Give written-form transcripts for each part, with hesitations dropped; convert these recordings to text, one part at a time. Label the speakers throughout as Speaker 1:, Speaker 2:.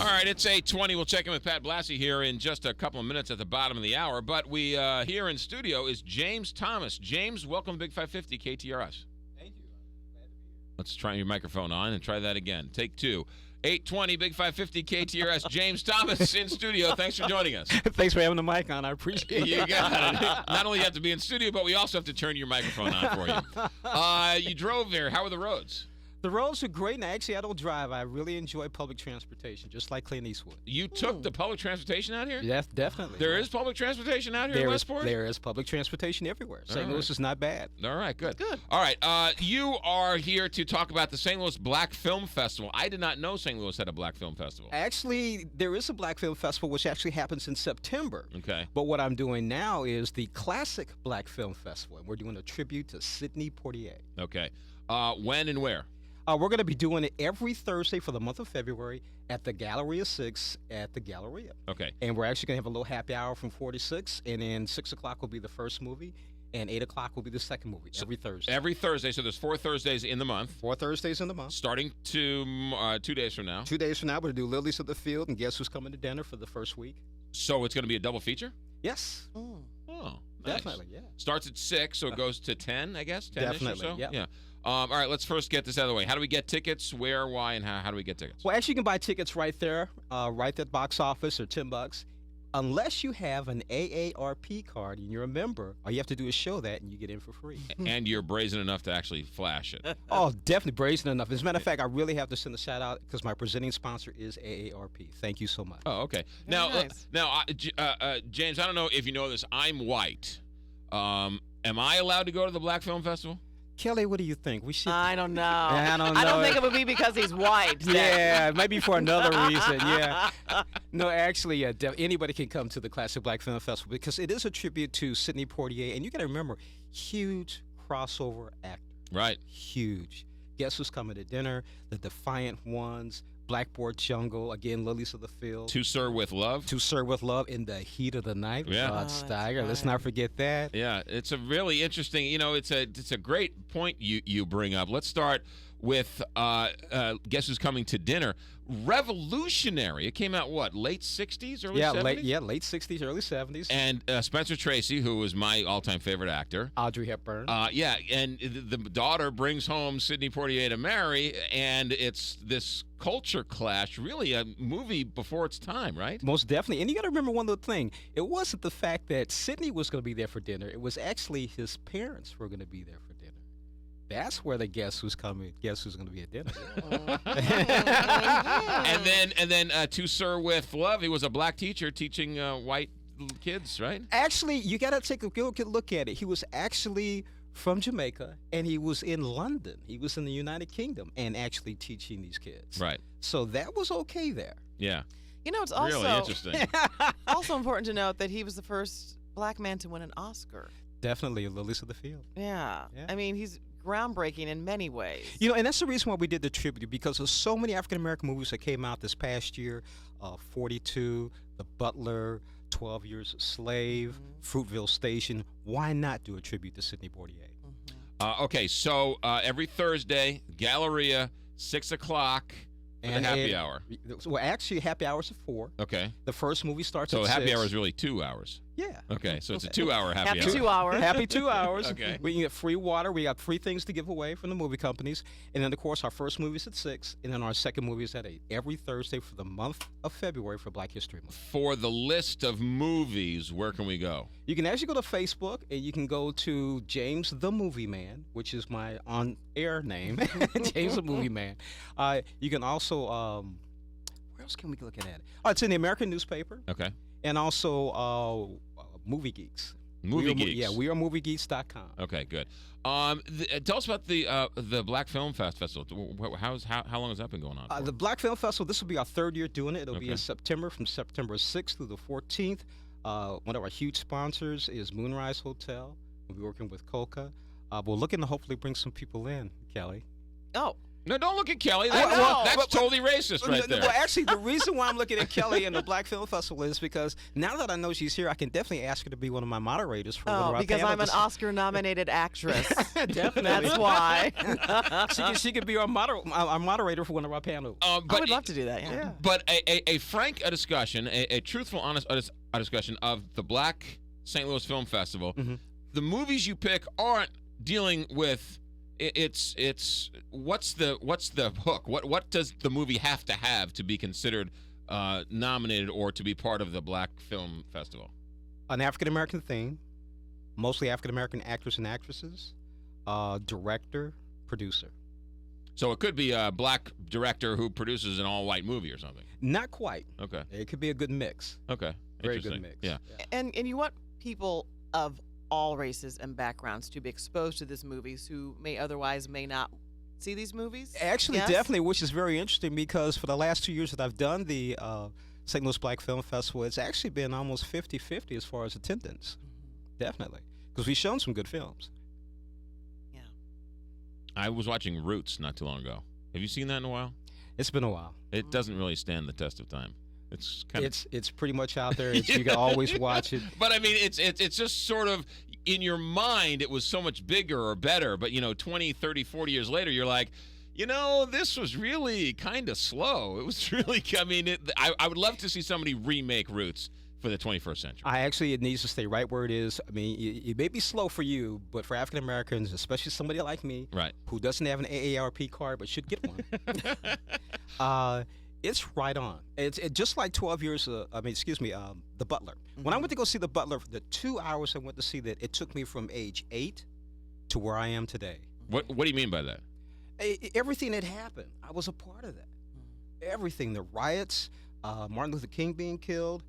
Speaker 1: All right, it's 8:20. We'll check in with Pat Blassie here in just a couple of minutes at the bottom of the hour. But we here in studio is James Thomas. James, welcome to Big 550 KTRS.
Speaker 2: Thank you. I'm glad to be here.
Speaker 1: Let's try your microphone on and try that again. Take two. 8:20 Big 550 KTRS. James Thomas in studio. Thanks for joining us.
Speaker 2: Thanks for having the mic on. I appreciate it.
Speaker 1: You got it. Not only have to be in studio, but we also have to turn your microphone on for you. You drove there. How were the roads?
Speaker 2: The roads are great, and actually, I don't drive. I really enjoy public transportation, just like Clint Eastwood.
Speaker 1: You took the public transportation out here?
Speaker 2: Yes, definitely.
Speaker 1: There is public transportation out here in Westport?
Speaker 2: There is public transportation everywhere. St. Louis is not bad.
Speaker 1: All right, good. All right, you are here to talk about the St. Louis Black Film Festival. I did not know St. Louis had a Black Film Festival.
Speaker 2: Actually, there is a Black Film Festival, which actually happens in September.
Speaker 1: Okay.
Speaker 2: But what I'm doing now is the Classic Black Film Festival, and we're doing a tribute to Sidney Poitier.
Speaker 1: Okay. When and where?
Speaker 2: We're going to be doing it every Thursday for the month of February at the Galleria 6 at the Galleria.
Speaker 1: Okay.
Speaker 2: And we're actually going to have a little happy hour from 4 to 6, and then 6 o'clock will be the first movie, and 8 o'clock will be the second movie, every Thursday.
Speaker 1: Every Thursday, so there's 4 Thursdays in the month.
Speaker 2: 4 Thursdays in the month.
Speaker 1: Starting to 2 days from now.
Speaker 2: 2 days from now, we're going to do Lilies of the Field, and Guess Who's Coming to Dinner for the first week.
Speaker 1: So it's going to be a double feature?
Speaker 2: Yes.
Speaker 1: Oh, nice.
Speaker 2: Definitely, yeah.
Speaker 1: Starts at 6, so it goes to 10, I guess? 10-ish
Speaker 2: Definitely,
Speaker 1: or so?
Speaker 2: yeah.
Speaker 1: All right, let's first get this out of the way. How do we get tickets? Where, why, and how do we get tickets?
Speaker 2: Well, actually, you can buy tickets right there, right at box office, or $10. Unless you have an AARP card and you're a member, all you have to do is show that, and you get in for free.
Speaker 1: And you're brazen enough to actually flash it.
Speaker 2: Oh, definitely brazen enough. As a matter of fact, I really have to send a shout out because my presenting sponsor is AARP. Thank you so much.
Speaker 1: Oh, okay.
Speaker 3: Very nice.
Speaker 1: James, I don't know if you know this. I'm white. Am I allowed to go to the Black Film Festival?
Speaker 2: Kelly, what do you think? We should.
Speaker 3: I don't know.
Speaker 2: I don't know.
Speaker 3: I don't think it would be because he's white.
Speaker 2: Yeah, maybe for another reason. Yeah. No, actually, anybody can come to the Classic Black Film Festival because it is a tribute to Sidney Poitier, and you got to remember, huge crossover actor.
Speaker 1: Right.
Speaker 2: Huge. Guess Who's Coming to Dinner? The Defiant Ones. Blackboard Jungle, again, Lilies of the Field.
Speaker 1: To Sir with Love.
Speaker 2: To Sir with Love, In the Heat of the Night.
Speaker 1: Yeah.
Speaker 2: Rod Steiger. Let's not forget that.
Speaker 1: Yeah, it's a really interesting, it's a great point you bring up. Let's start with Guess Who's Coming to Dinner. Revolutionary. It came out, what, late 60s, early 70s?
Speaker 2: Late 60s, early 70s.
Speaker 1: And Spencer Tracy, who was my all-time favorite actor.
Speaker 2: Audrey Hepburn.
Speaker 1: And the daughter brings home Sidney Poitier to marry, and it's this culture clash, really a movie before its time, right?
Speaker 2: Most definitely. And you got to remember one little thing. It wasn't the fact that Sidney was going to be there for dinner. It was actually his parents were going to be there for dinner. That's where the Guess Who's Coming, Guess Who's going to be at dinner.
Speaker 1: and then To Sir with Love, he was a black teacher teaching white kids, right?
Speaker 2: Actually, you got to take a good look at it. He was actually from Jamaica, and he was in London. He was in the United Kingdom and actually teaching these kids.
Speaker 1: Right.
Speaker 2: So that was okay there.
Speaker 1: Yeah.
Speaker 3: It's also
Speaker 1: really interesting.
Speaker 3: also important to note that he was the first black man to win an Oscar.
Speaker 2: Definitely, Lilies of the Field.
Speaker 3: Yeah. I mean, he's groundbreaking in many ways.
Speaker 2: And that's the reason why we did the tribute, because there's so many African-American movies that came out this past year. 42, The Butler, 12 Years a Slave, Fruitville Station. Why not do a tribute to Sidney Poitier?
Speaker 1: Okay, so every Thursday, Galleria, 6 o'clock, and the happy hour.
Speaker 2: Well, actually, happy hours are 4.
Speaker 1: Okay.
Speaker 2: The first movie starts
Speaker 1: at 6. So happy hour is really 2 hours.
Speaker 2: Yeah.
Speaker 1: Okay, so it's a 2-hour happy hour.
Speaker 3: Happy 2 hours.
Speaker 2: Happy 2 hours.
Speaker 1: Okay.
Speaker 2: We can get free water. We got free things to give away from the movie companies. And then, of course, our first movie is at 6. And then our second movie is at 8. Every Thursday for the month of February for Black History Month.
Speaker 1: For the list of movies, where can we go?
Speaker 2: You can actually go to Facebook, and you can go to James the Movie Man, which is my on-air name, James the Movie Man. You can also, where else can we look at it? Oh, it's in the American newspaper.
Speaker 1: Okay.
Speaker 2: And also Movie Geeks.
Speaker 1: Movie Geeks.
Speaker 2: Yeah, we are moviegeeks.com.
Speaker 1: Okay, good. Tell us about the Black Film Festival. How long has that been going on?
Speaker 2: The Black Film Festival, this will be our 3rd year doing it. It'll be in September, from September 6th through the 14th. One of our huge sponsors is Moonrise Hotel. We'll be working with Coca. We're looking to hopefully bring some people in, Kelly.
Speaker 3: Oh,
Speaker 1: No, don't look at Kelly.
Speaker 3: I know.
Speaker 1: That's totally racist right there.
Speaker 2: Well, actually, the reason why I'm looking at Kelly and the Black Film Festival is because now that I know she's here, I can definitely ask her to be one of my moderators for one of our
Speaker 3: because I'm an
Speaker 2: panelists.
Speaker 3: Oscar-nominated actress.
Speaker 2: Definitely.
Speaker 3: That's why.
Speaker 2: She could be our moderator for one of our panels.
Speaker 3: I would love to do that. Yeah.
Speaker 1: But a frank discussion, a truthful, honest discussion of the Black St. Louis Film Festival.
Speaker 2: Mhm.
Speaker 1: The movies you pick aren't dealing with. It's what's the hook? What does the movie have to be considered nominated or to be part of the Black Film Festival?
Speaker 2: An African American theme, mostly African American actors and actresses, director, producer.
Speaker 1: So it could be a Black director who produces an all-white movie or something.
Speaker 2: Not quite.
Speaker 1: Okay.
Speaker 2: It could be a good mix.
Speaker 1: Okay.
Speaker 2: Very
Speaker 1: Interesting.
Speaker 2: good mix.
Speaker 1: Yeah.
Speaker 3: And you want people of all races and backgrounds to be exposed to these movies who may not see these movies?
Speaker 2: Actually,
Speaker 3: Yes?
Speaker 2: definitely, which is very interesting because for the last 2 years that I've done the St. Louis Black Film Festival, it's actually been almost 50-50 as far as attendance. Definitely. Because we've shown some good films.
Speaker 3: Yeah.
Speaker 1: I was watching Roots not too long ago. Have you seen that in a while?
Speaker 2: It's been a while.
Speaker 1: It doesn't really stand the test of time. It's kind of.
Speaker 2: It's pretty much out there. You can always watch it.
Speaker 1: But I mean, it's just sort of in your mind. It was so much bigger or better. But 20, 30, 40 years later, you're like, this was really kind of slow. It was really. I mean, I would love to see somebody remake Roots for the 21st century.
Speaker 2: It needs to stay right where it is. I mean, it may be slow for you, but for African Americans, especially somebody like me,
Speaker 1: Right.
Speaker 2: who doesn't have an AARP card but should get one, it's right on. It's just like 12 years. The Butler. When I went to go see The Butler, for the 2 hours I went to see that, it took me from age 8 to where I am today.
Speaker 1: What do you mean by that?
Speaker 2: Everything that happened, I was a part of that. Everything, the riots, Martin Luther King being killed,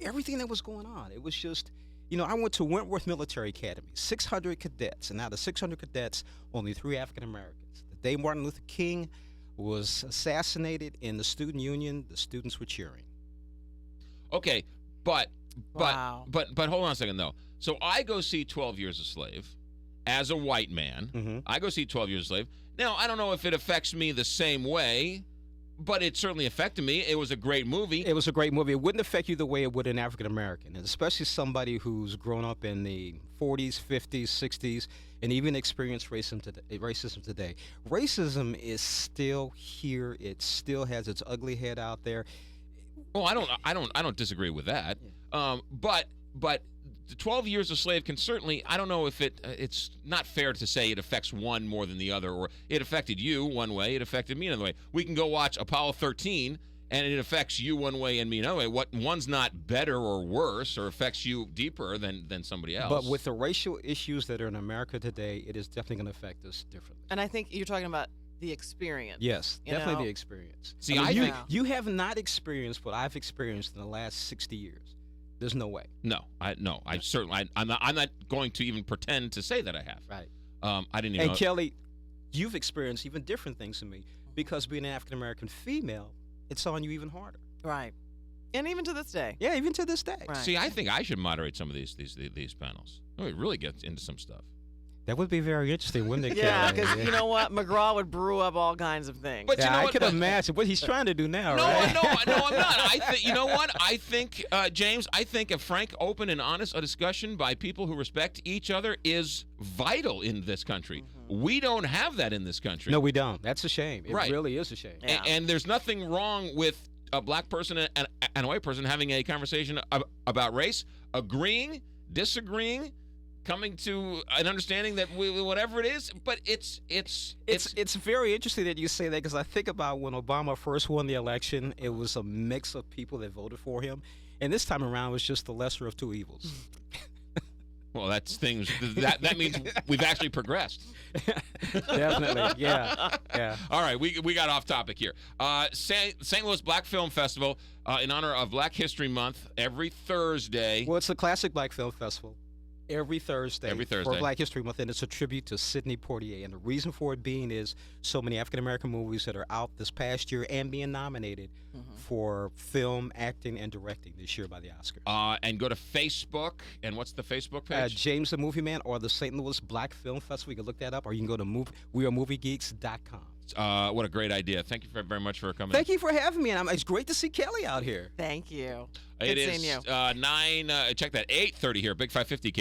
Speaker 2: everything that was going on. It was just, I went to Wentworth Military Academy, 600 cadets, and out of 600 cadets, only 3 African Americans. The day Martin Luther King was assassinated in the student union, the students were cheering.
Speaker 1: Okay, but
Speaker 3: Wow.
Speaker 1: hold on a second though. So I go see 12 Years a Slave as a white man.
Speaker 2: Mm-hmm.
Speaker 1: I go see 12 Years a Slave. Now, I don't know if it affects me the same way, but it certainly affected me. It was a great movie.
Speaker 2: It was a great movie. It wouldn't affect you the way it would an African American, and especially somebody who's grown up in the 40s, 50s, 60s, and even experienced racism today. Racism is still here. It still has its ugly head out there.
Speaker 1: Well, I don't disagree with that. But the 12 Years a Slave can certainly. I don't know if it's not fair to say it affects one more than the other, or it affected you one way, it affected me another way. We can go watch Apollo 13, and it affects you one way and me another way. One's not better or worse, or affects you deeper than somebody else.
Speaker 2: But with the racial issues that are in America today, it is definitely going to affect us differently.
Speaker 3: And I think you're talking about the experience.
Speaker 2: Yes,
Speaker 3: You
Speaker 2: definitely
Speaker 3: know?
Speaker 2: the experience.
Speaker 1: See,
Speaker 2: I
Speaker 1: I
Speaker 2: mean,
Speaker 1: think-
Speaker 2: you have not experienced what I've experienced in the last 60 years. There's no way.
Speaker 1: I certainly. I'm not going to even pretend to say that I have.
Speaker 2: Right.
Speaker 1: I didn't even.
Speaker 2: And
Speaker 1: know.
Speaker 2: Kelly, you've experienced even different things than me because being an African American female, it's on you even harder.
Speaker 3: Right. And even to this day.
Speaker 2: Yeah, even to this day.
Speaker 3: Right.
Speaker 1: See, I think I should moderate some of these panels. We really get into some stuff.
Speaker 2: That would be very interesting, wouldn't it,
Speaker 3: Yeah,
Speaker 2: Kelly?
Speaker 3: because you know what? McGraw would brew up all kinds of things.
Speaker 1: But you know
Speaker 2: I
Speaker 1: what?
Speaker 2: can
Speaker 1: But-
Speaker 2: imagine what he's trying to do now,
Speaker 1: No,
Speaker 2: right?
Speaker 1: no, I'm not. You know what? I think, James, I think a frank, open, and honest discussion by people who respect each other is vital in this country. We don't have that in this country.
Speaker 2: No, we don't. That's a shame. It
Speaker 1: Right.
Speaker 2: really is a shame.
Speaker 3: Yeah.
Speaker 1: And there's nothing wrong with a black person and a white person having a conversation about race, agreeing, disagreeing, coming to an understanding that whatever it is, but it's
Speaker 2: very interesting that you say that because I think about when Obama first won the election, it was a mix of people that voted for him. And this time around, it was just the lesser of two evils.
Speaker 1: well, that's things that means we've actually progressed.
Speaker 2: Definitely, yeah.
Speaker 1: All right, we got off topic here. St. Louis Black Film Festival in honor of Black History Month every Thursday.
Speaker 2: Well, it's the classic Black Film Festival. Every Thursday.
Speaker 1: Every Thursday.
Speaker 2: For Black History Month, and it's a tribute to Sidney Poitier. And the reason for it being is so many African American movies that are out this past year and being nominated for film, acting, and directing this year by the Oscars.
Speaker 1: And go to Facebook. And what's the Facebook page?
Speaker 2: James the Movie Man or the St. Louis Black Film Festival. You can look that up, or you can go to wearemoviegeeks.com.
Speaker 1: What a great idea. Thank you very much for coming.
Speaker 2: Thank you for having me, and it's great to see Kelly out here.
Speaker 3: Thank you.
Speaker 1: It
Speaker 3: Good
Speaker 1: is
Speaker 3: seeing you.
Speaker 1: 9, check that, 8:30 here, Big 550 K.